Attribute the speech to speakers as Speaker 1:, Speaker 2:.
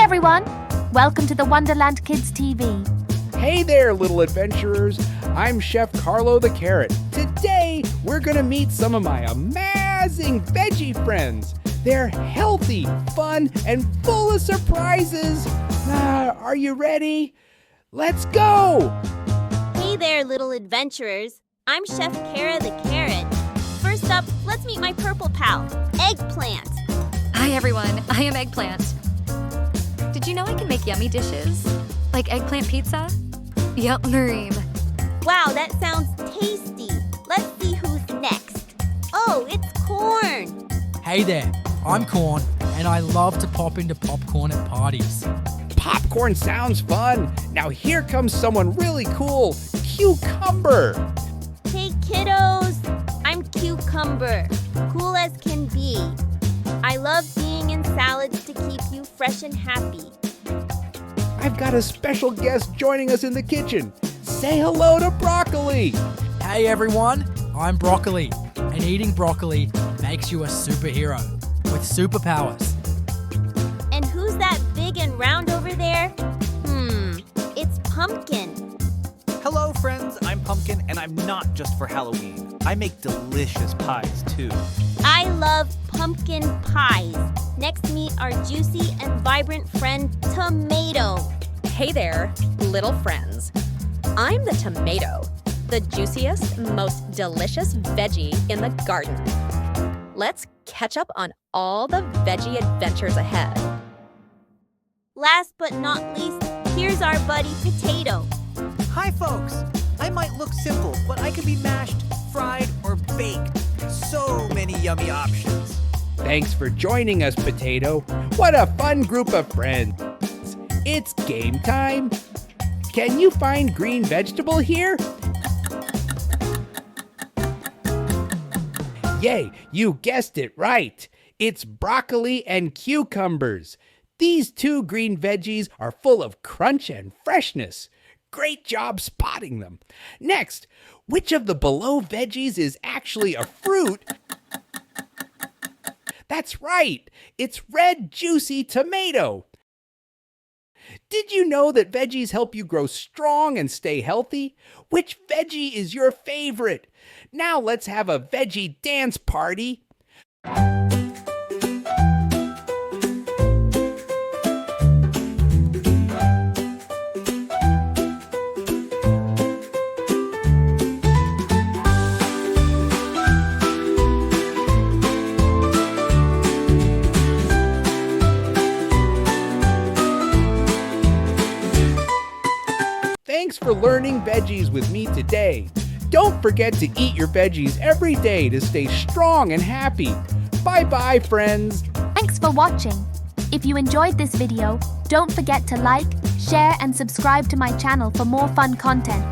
Speaker 1: everyone! Welcome to the Wonderland Kids TV.
Speaker 2: Hey there, little adventurers. I'm Chef Carlo the Carrot. Today, we're gonna meet some of my amazing veggie friends. They're healthy, fun, and full of surprises. Are you ready? Let's go!
Speaker 3: Hey there, little adventurers. I'm Chef Kara the Carrot. First up, let's meet my purple pal, Eggplant.
Speaker 4: Hi everyone, I am Eggplant. Did you know I can make yummy dishes? Like eggplant pizza? Yup, Mareem.
Speaker 3: Wow, that sounds tasty. Let's see who's next. Oh, it's Corn.
Speaker 5: Hey there, I'm Corn, and I love to pop into popcorn at parties.
Speaker 2: Popcorn sounds fun. Now here comes someone really cool, Cucumber.
Speaker 3: Hey kiddos, I'm Cucumber. Cool as can be. I love being in salads to keep you fresh and happy.
Speaker 2: I've got a special guest joining us in the kitchen. Say hello to Broccoli.
Speaker 5: Hey everyone, I'm Broccoli, and eating broccoli makes you a superhero with superpowers.
Speaker 3: And who's that big and round over there? It's Pumpkin.
Speaker 6: Hello, friends. I'm Pumpkin, and I'm not just for Halloween. I make delicious pies, too.
Speaker 3: I love pumpkin pies. Next, meet our juicy and vibrant friend, Tomato.
Speaker 7: Hey there, little friends. I'm the tomato, the juiciest, most delicious veggie in the garden. Let's catch up on all the veggie adventures ahead.
Speaker 3: Last but not least, here's our buddy Potato.
Speaker 6: Hi, folks. I might look simple, but I can be mashed, fried, or baked. So many yummy options.
Speaker 2: Thanks for joining us, Potato. What a fun group of friends. It's game time. Can you find green vegetable here? Yay, you guessed it right. It's broccoli and cucumbers. These two green veggies are full of crunch and freshness. Great job spotting them. Next, which of the below veggies is actually a fruit? That's right, it's red juicy tomato. Did you know that veggies help you grow strong and stay healthy? Which veggie is your favorite? Now let's have a veggie dance party. Thanks for learning veggies with me today. Don't forget to eat your veggies every day to stay strong and happy. Bye-bye, friends.
Speaker 1: Thanks for watching. If you enjoyed this video, don't forget to like, share, and subscribe to my channel for more fun content.